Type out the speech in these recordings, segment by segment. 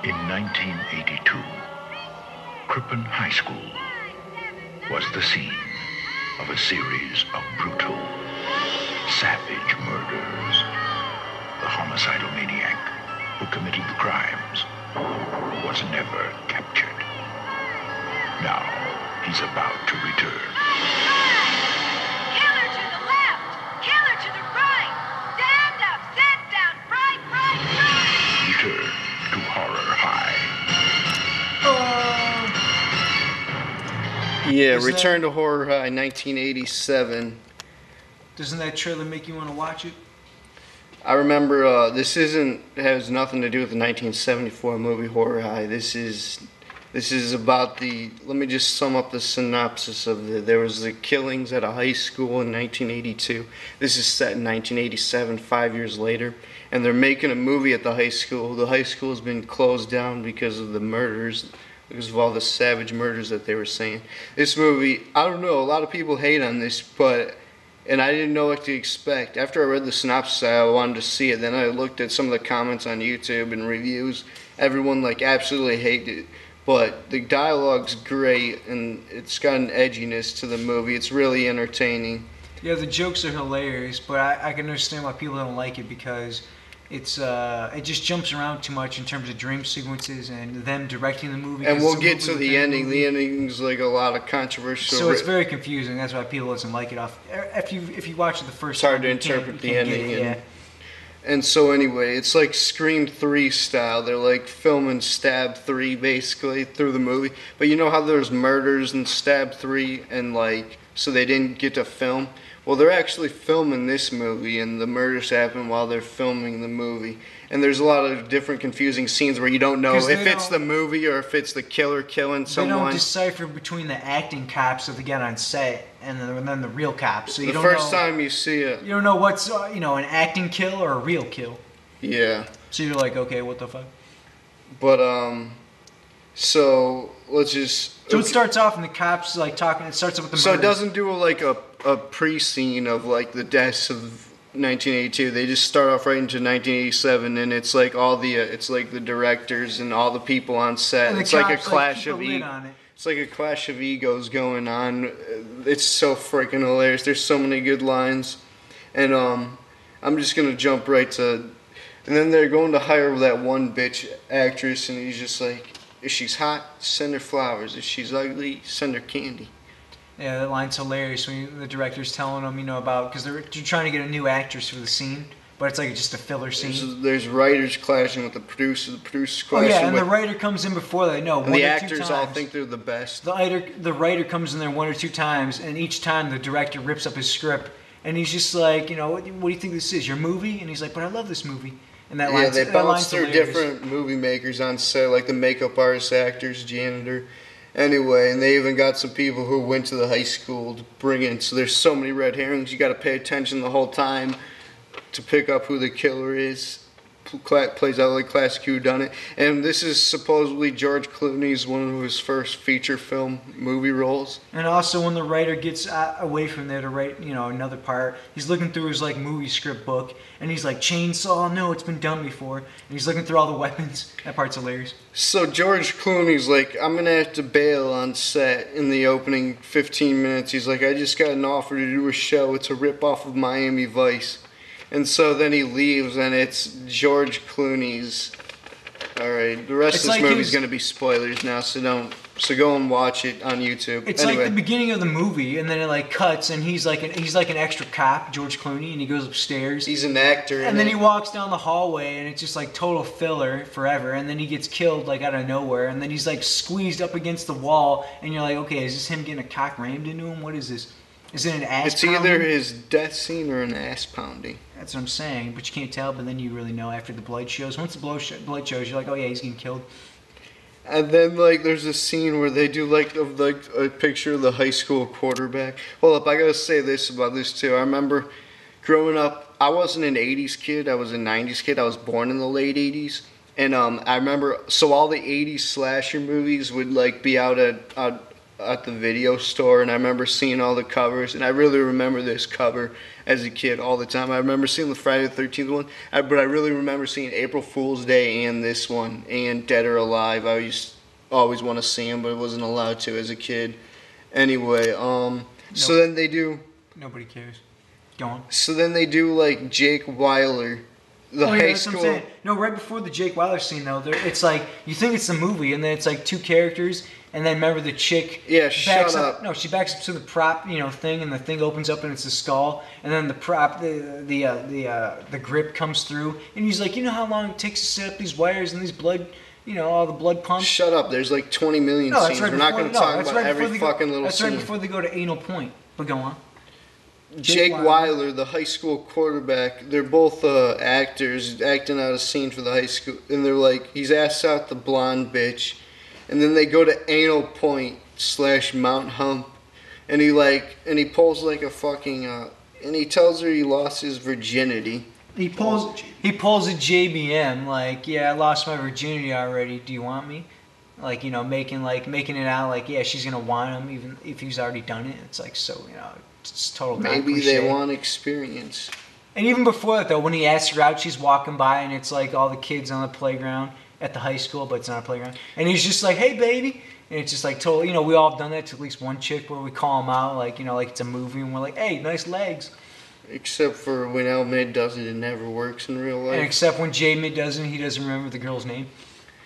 In 1982, Crippen High School was the scene of a series of brutal, savage murders. The homicidal maniac who committed the crimes was never captured. Now, he's about to return. Killer to the left! Killer to the right! Stand up! Sit down! Right! Return to Horror High. Yeah, Return to Horror High, 1987. Doesn't that trailer make you want to watch it? I remember this has nothing to do with the 1974 movie Horror High. This is about let me just sum up the synopsis of there was the killings at a high school in 1982. This is set in 1987, 5 years later, and they're making a movie at the high school. The high school has been closed down because of the murders, because of all the savage murders that they were saying. This movie, I don't know, a lot of people hate on this, and I didn't know what to expect. After I read the synopsis, I wanted to see it. Then I looked at some of the comments on YouTube and reviews. Everyone absolutely hated it. But the dialogue's great, and it's got an edginess to the movie. It's really entertaining. Yeah, the jokes are hilarious, but I can understand why people don't like it because it just jumps around too much in terms of dream sequences and them directing the movie. And we'll get to the ending. The ending's a lot of controversial. So it's very confusing. That's why people doesn't like it. If you watch it the first time, it's hard to interpret the ending. Yeah. And so anyway, it's like Scream 3 style. They're filming Stab 3 basically through the movie. But you know how there's murders in Stab 3 and so they didn't get to film? Well, they're actually filming this movie and the murders happen while they're filming the movie. And there's a lot of different confusing scenes where you don't know if it's the movie or if it's the killer killing someone. They don't decipher between the acting cops that they get on set and then the real cops. So you the don't first know, time you see it, you don't know what's an acting kill or a real kill. Yeah. So you're like, okay, what the fuck? But so let's just. So it starts off and the cops talking. It starts off with the. So it doesn't do a pre-scene of the deaths of 1982. They just start off right into 1987, and it's all the it's the directors and all the people on set. It's like a clash of It's like a clash of egos going on. It's so freaking hilarious. There's so many good lines, and I'm just gonna jump right to. And then they're going to hire that one bitch actress, and he's just like, if she's hot, send her flowers. If she's ugly, send her candy. Yeah, that line's hilarious when the director's telling them, about, because they're trying to get a new actress for the scene, but it's just a filler scene. There's writers clashing with the producers clashing with... Oh yeah, and the writer comes in before they know. And the actors all think they're the best. The writer comes in there one or two times, and each time the director rips up his script, and he's just like, what do you think this is, your movie? And he's like, but I love this movie. And that line's they bounce through different movie makers on set, like the makeup artist, actors, janitor. Anyway, and they even got some people who went to the high school to bring in. So there's so many red herrings. You got to pay attention the whole time to pick up who the killer is. Plays out like classic whodunit. And this is supposedly George Clooney's one of his first feature film movie roles. And also when the writer gets away from there to write, another part, he's looking through his movie script book, and he's like, chainsaw, no, it's been done before. And he's looking through all the weapons. That part's hilarious. So George Clooney's like, I'm going to have to bail on set in the opening 15 minutes. He's like, I just got an offer to do a show. It's a rip-off of Miami Vice. And so then he leaves, and it's George Clooney's. All right, the rest of this movie's going to be spoilers now, so go and watch it on YouTube. It's like the beginning of the movie, and then it cuts, and he's like an extra cop, George Clooney, and he goes upstairs. He's an actor, and then he walks down the hallway, and it's just total filler forever. And then he gets killed out of nowhere, and then he's squeezed up against the wall, and you're like, okay, is this him getting a cock rammed into him? What is this? Is it an ass pounding? It's either his death scene or an ass pounding. That's what I'm saying, but you can't tell, but then you really know after the blood shows. Once the blood shows, you're like, oh yeah, he's getting killed. And then there's a scene where they do a picture of the high school quarterback. Hold up, I gotta say this about this too. I remember growing up, I wasn't an 80s kid, I was a 90s kid. I was born in the late 80s. And I remember, so all the 80s slasher movies would be out at at the video store, and I remember seeing all the covers, and I really remember this cover as a kid all the time. I remember seeing the Friday the 13th one, but I really remember seeing April Fool's Day and this one, and Dead or Alive. I used always want to see them, but I wasn't allowed to as a kid. Anyway, so then they do... Nobody cares. Go on. So then they do, like, Jake Weiler, the high school... What I'm saying. No, right before the Jake Weiler scene, though, it's like, you think it's the movie, and then it's like two characters, and then remember the chick... Yeah, shut up. No, she backs up to the prop, thing, and the thing opens up, and it's a skull, and then the prop, the grip comes through, and he's like, you know how long it takes to set up these wires and these blood... all the blood pumps. Shut up. There's like 20 million scenes. We're not going to talk about every fucking little scene. That's right before they go to anal point. But go on. Jake Weiler, the high school quarterback, they're both actors acting out a scene for the high school. And they're like, he's asked out the blonde bitch. And then they go to anal point / Mount Hump. And he pulls like a fucking, and he tells her he lost his virginity. He pulls a JBM, like, yeah, I lost my virginity already. Do you want me? Like, making it out like, yeah, she's gonna want him even if he's already done it. It's like, so, it's total. Maybe they want experience. And even before that, though, when he asks her out, she's walking by, and it's like all the kids on the playground at the high school, but it's not a playground. And he's just like, hey, baby. And it's just like totally, we all have done that to at least one chick where we call him out, like, like it's a movie, and we're like, hey, nice legs. Except for when L-Mid does it, it never works in real life. And except when J-Mid does it, he doesn't remember the girl's name.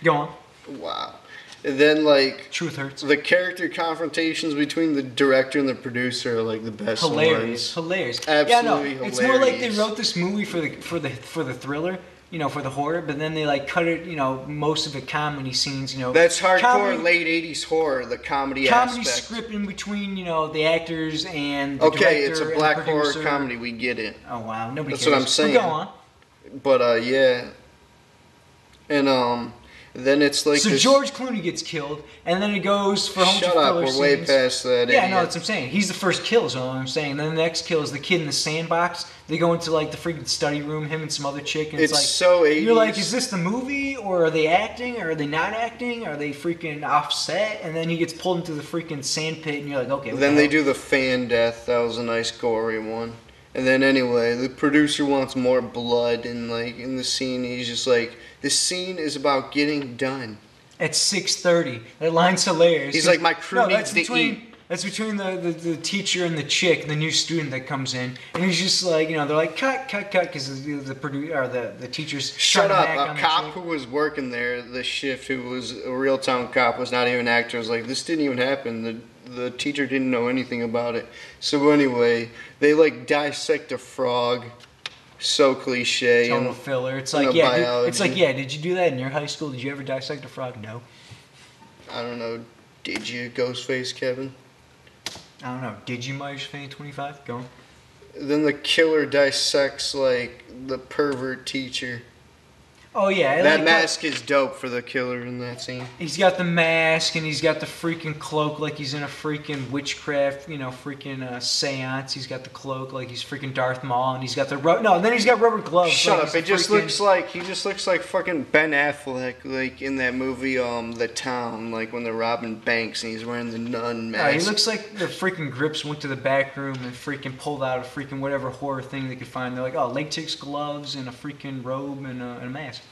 Go on. Wow. And then, like... Truth hurts. The character confrontations between the director and the producer are, like, the best ones. Hilarious. Absolutely hilarious. It's more like they wrote this movie for the thriller, for the horror, but then they, like, cut it, most of the comedy scenes, That's hardcore late 80s horror, the comedy aspect. Script in between, the actors and the director. Okay, it's a black horror comedy, we get it. Oh, wow, nobody That's cares. what I'm saying. Well, go on. But, yeah. And, then it's like so George Clooney gets killed, and then it goes for home. Shut up, we're way past that. Yeah, no, that's what I'm saying. He's the first kill, is all I'm saying. And then the next kill is the kid in the sandbox. They go into like the freaking study room, him and some other chick, and it's like so 80s. You're like, is this the movie, or are they acting, or are they not acting? Are they freaking offset? And then he gets pulled into the freaking sand pit, and you're like, okay. Then they do the fan death. That was a nice gory one. And then anyway, the producer wants more blood, and like in the scene, he's just like, this scene is about getting done. At 6:30, that line's hilarious. He's like, my crew needs to eat. That's between the teacher and the chick, the new student that comes in, and he's just like, they're like, cut, because the producer or the teacher's shut up. A cop who was working there, the shift, who was a real town cop, was not even an actor. Was like, this didn't even happen. The teacher didn't know anything about it. So anyway, they like dissect a frog. So cliche. Total filler. It's like, yeah. It's like, yeah. Did you do that in your high school? Did you ever dissect a frog? No. I don't know. Did you, Ghostface Kevin? I don't know. Did you, Myers Fan 25? Go on. Then the killer dissects like the pervert teacher. Oh yeah, that mask is dope for the killer in that scene. He's got the mask and he's got the freaking cloak like he's in a freaking witchcraft, freaking seance. He's got the cloak like he's freaking Darth Maul, and he's got the then he's got rubber gloves. Shut up! It just looks like he just looks like fucking Ben Affleck, like in that movie, The Town, like when they're robbing banks and he's wearing the nun mask. He looks like the freaking Grips went to the back room and freaking pulled out a freaking whatever horror thing they could find. They're like, oh, latex gloves and a freaking robe and a mask.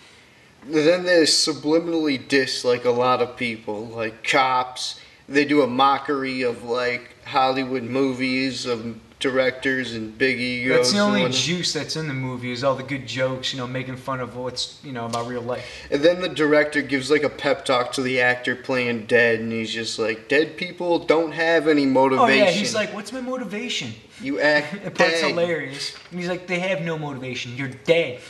Then they subliminally diss like a lot of people, like cops. They do a mockery of like Hollywood movies, of directors and big egos. That's the only juice that's in the movie, is all the good jokes, making fun of what's, about real life. And then the director gives like a pep talk to the actor playing dead, and he's just like, dead people don't have any motivation. Oh yeah, he's like, what's my motivation? You act dead. It's hilarious. And he's like, they have no motivation. You're dead.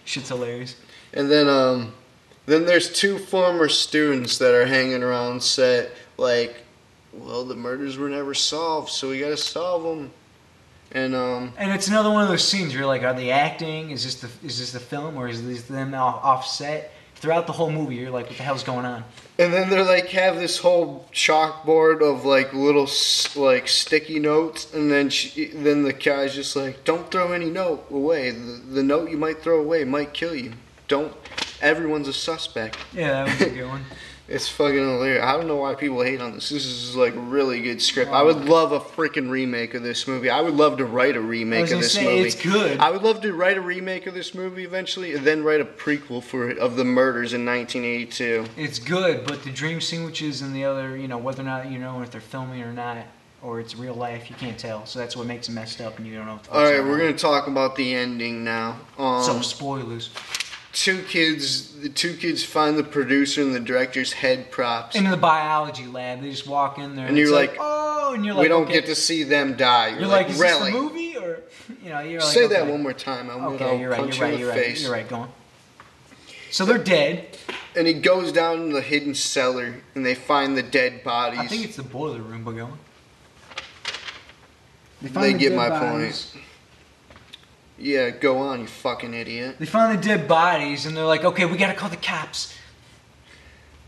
Shit's hilarious. And then there's two former students that are hanging around set, like, well, the murders were never solved, so we gotta solve them. And it's another one of those scenes where you're like, are they acting? Is this the film, or is this them offset? Throughout the whole movie, you're like, what the hell's going on? And then they're like, have this whole chalkboard of like little like sticky notes, and then the guy's just like, don't throw any note away. The note you might throw away might kill you. Don't. everyone's a suspect. Yeah, that was a good one. It's fucking hilarious. I don't know why people hate on this. This is like really good script. I would love a freaking remake of this movie. I would love to write a remake of this movie. It's good. I would love to write a remake of this movie eventually, and then write a prequel of the murders in 1982. It's good, but the dream sandwiches and the other, whether or not if they're filming or not, or it's real life, you can't tell. So that's what makes it messed up, and you don't know what the fuck's All right, going we're on. gonna talk about the ending now. So spoilers. The two kids find the producer and the director's head props. In the biology lab, they just walk in there, And you're like, oh, and you're like, we don't okay. get to see them die. You're like, is really? this a movie, or you're like, Say okay. that one more time. I'll punch you in the face. You're right. Go on. So they're dead. And he goes down in the hidden cellar, and they find the dead bodies. I think it's the boiler room, but go on. They get my point. Yeah, go on, you fucking idiot. They find the dead bodies, and they're like, okay, we gotta call the cops.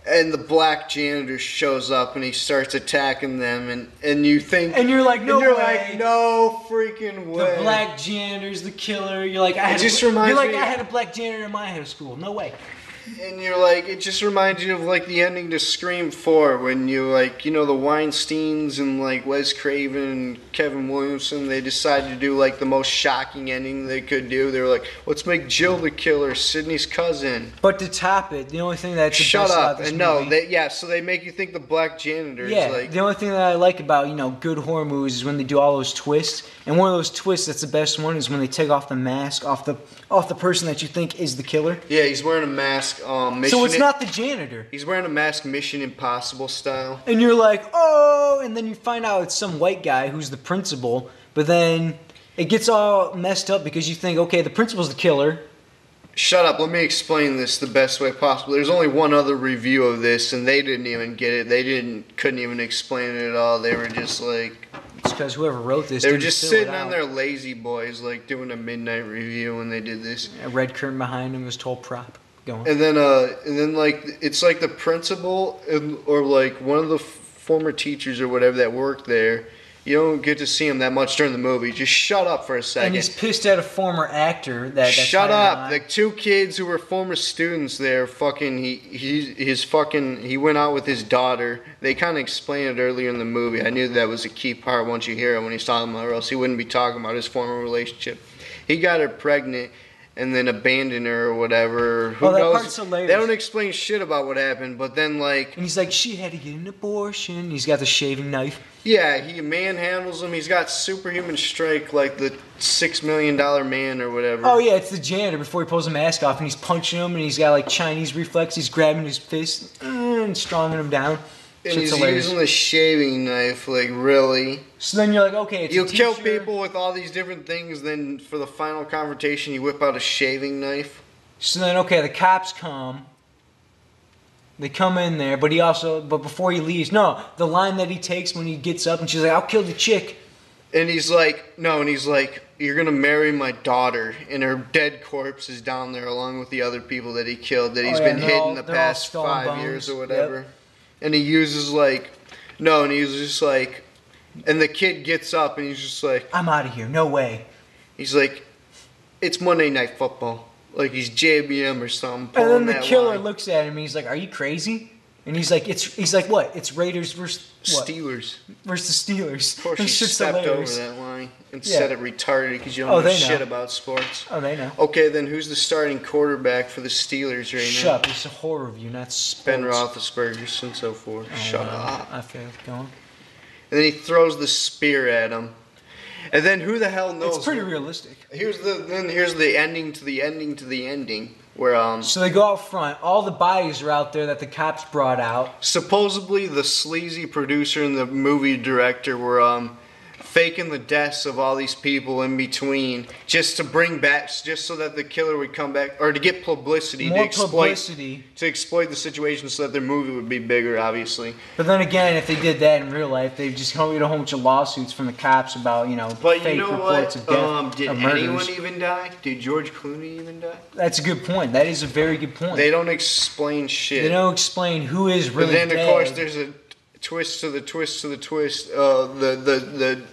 And the black janitor shows up, and he starts attacking them, and you think... And you're like, no way. You're like, no freaking way. The black janitor's the killer. You're like, I had a black janitor in my high school. No way. And you're like, it just reminds you of like the ending to Scream 4 when you like, the Weinsteins and like Wes Craven and Kevin Williamson, they decided to do like the most shocking ending they could do. They were like, let's make Jill the killer, Sidney's cousin. But to top it, the only thing that's the Shut best up. about this And movie, so they make you think the black janitor is like... The only thing that I like about, good horror movies is when they do all those twists. And one of those twists that's the best one is when they take off the mask off the person that you think is the killer. Yeah, he's wearing a mask. So it's not the janitor. He's wearing a mask, Mission Impossible style. And you're like, oh, and then you find out it's some white guy who's the principal. But then it gets all messed up because you think, okay, the principal's the killer. Shut up, let me explain this the best way possible. There's only one other review of this, and they didn't even get it. They couldn't even explain it at all. They were just like... It's because whoever wrote this... They were just sitting on their lazy boys, like, doing a midnight review when they did this. A red curtain behind him was told prop. Going. And then like it's like the principal or like one of the former teachers or whatever that worked there. You don't get to see him that much during the movie. Just shut up for a second. And he's pissed at a former actor that's shut up. on. The two kids who were former students there, he went out with his daughter. They kind of explained it earlier in the movie. I knew that was a key part once you hear it when he's talking about it, or else he wouldn't be talking about his former relationship. He got her pregnant and then abandon her or whatever. Who knows? Part's hilarious. They don't explain shit about what happened, but then like... And he's like, she had to get an abortion. He's got the shaving knife. Yeah, he manhandles him. He's got superhuman strength like the $6 million man or whatever. Oh yeah, it's the janitor before he pulls the mask off and he's punching him and he's got like Chinese reflex. He's grabbing his fist and stronging him down. And he's using the shaving knife, like, really? So then you're like, okay, it's you kill people with all these different things, then for the final confrontation, you whip out a shaving knife? So then, okay, the cops come. They come in there, but before he leaves, the line that he takes when he gets up and she's like, I'll kill the chick. And he's like, you're going to marry my daughter. And her dead corpse is down there along with the other people that he killed, that he's been hidden the past 5 years or whatever. Yep. And he uses and the kid gets up and he's just like, I'm out of here, no way. He's like, it's Monday Night Football. Like he's JBM or something. And then the killer looks at him and he's like, are you crazy? And he's like, what? It's Raiders versus what? Steelers. Versus the Steelers. Of course he stepped over that line and said it retarded because you don't know shit about sports. Oh, they know. Okay, then who's the starting quarterback for the Steelers right now? Shut up, it's a horror review, not sports. Ben Roethlisberger and so forth. Oh, Shut up. I failed. Go on. And then he throws the spear at him. And then who the hell knows? It's pretty realistic. Here's the ending to the ending to the ending. Where So they go out front. All the bodies are out there that the cops brought out. Supposedly the sleazy producer and the movie director were faking the deaths of all these people in between just to bring back, just so that the killer would come back, or to get publicity. More publicity. To exploit the situation so that their movie would be bigger, obviously. But then again, if they did that in real life, they'd just get a whole bunch of lawsuits from the cops about, fake reports of death. Did anyone even die? Did George Clooney even die? That's a good point. That is a very good point. They don't explain shit. They don't explain who is really dead. But then, of course, twist to the twist to the twist. The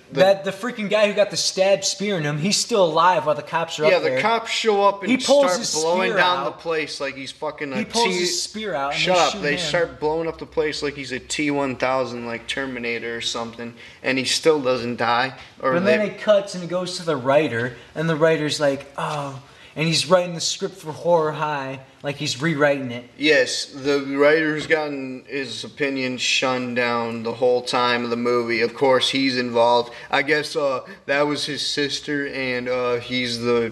freaking guy who got the stab spear in him, he's still alive while the cops are up there. Yeah, the cops show up and He pulls start his blowing spear down out. the place like he's fucking. He pulls his spear out. And Shut up! shoot They him. start blowing up the place like he's a T-1000, like Terminator or something, and he still doesn't die. But then it cuts and it goes to the writer, and the writer's like, oh. And he's writing the script for Horror High, like he's rewriting it. Yes, the writer's gotten his opinion shunned down the whole time of the movie. Of course, he's involved. I guess that was his sister, and he's the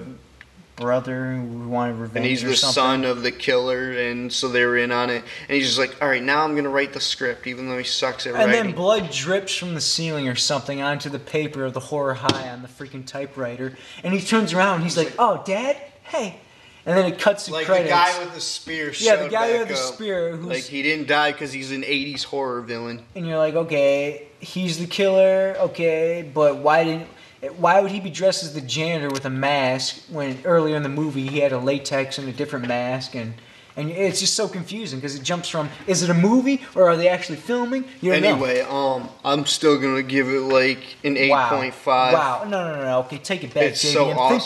brother who wanted revenge, and he's or the something. son of the killer, and so they were in on it. And he's just like, all right, now I'm gonna write the script, even though he sucks at And writing. then blood drips from the ceiling or something onto the paper of the Horror High on the freaking typewriter. And he turns around and he's like, oh, Dad? Hey. And then it cuts to like credits. the guy with the spear. Yeah, the guy back with the up. spear. Like he didn't die because he's an '80s horror villain. And you're like, okay, he's the killer, okay, but why would he be dressed as the janitor with a mask when earlier in the movie he had a latex and a different mask? And it's just so confusing because it jumps from, is it a movie or are they actually filming? You don't know. Anyway, I'm still gonna give it like an 8.5. Wow, no, okay, take it back, It's JBM. so awesome.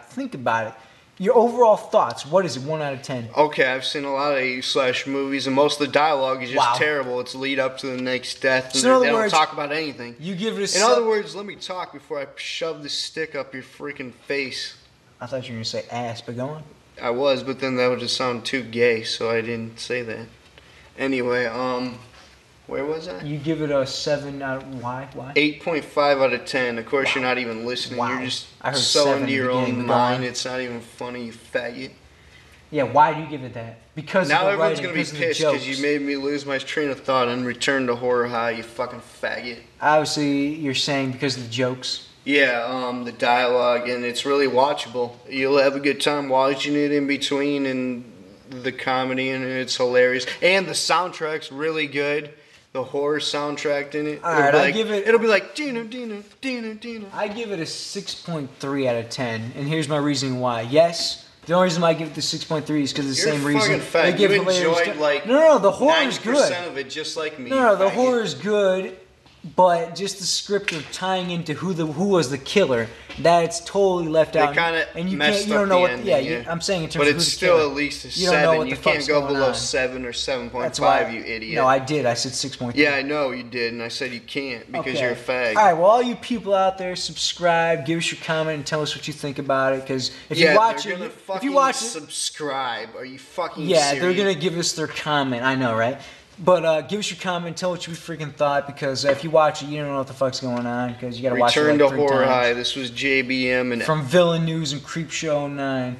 Think about it. Your overall thoughts, what is it, 1 out of 10? Okay, I've seen a lot of 80s movies, and most of the dialogue is just terrible. It's lead up to the next death, and So they don't talk about anything. You give it a In other words, let me talk before I shove this stick up your freaking face. I thought you were going to say ass, but go on. I was, but then that would just sound too gay, so I didn't say that. Anyway, where was I? You give it a 7 out of, why? 8.5 out of 10. Of course, you're not even listening. Wow. You're just I heard so 7 into your beginning, own but go on. mind. It's not even funny, you faggot. Yeah, why do you give it that? Because Now of the everyone's writing, going to be because of the pissed jokes. because you made me lose my train of thought and return to Horror High, you fucking faggot. Obviously, you're saying because of the jokes. Yeah, the dialogue, and it's really watchable. You'll have a good time watching it in between, and the comedy, and it's hilarious. And the soundtrack's really good. The horror soundtrack in it. All right, I give it. It'll be like Dino, Dino, Dino, Dino. I give it a 6.3 out of 10, and here's my reasoning why. Yes, the only reason why I give it the 6.3 is because of the You're same reason. fucking fat. They give You hilarious enjoyed like no, the horror is good. 90% of it, just like me. No, the faggot. horror is good, but just the script of tying into who was the killer, that's totally left out. kinda and you messed can't, you don't up know the what. ending, Yeah, yeah. I'm saying in terms But of it's who's the still killer. at least a You don't know 7. what You the can't fuck's go going below on. 7 or That's 7.5, why. you idiot. No, I did. I said 6.3. Yeah, I know you did, and I said you can't because you're a fag. All right, well, all you people out there, subscribe, give us your comment, and tell us what you think about it. Because if you watch they're it, gonna if fucking you watch it, subscribe. Are you fucking yeah, serious? they're gonna give us their comment. I know, right? But give us your comment, tell what you freaking thought. Because if you watch it, you don't know what the fuck's going on. Because you gotta watch it Return like to 3 Horror times. High. This was JBM and From Villain News and Creepshow 9.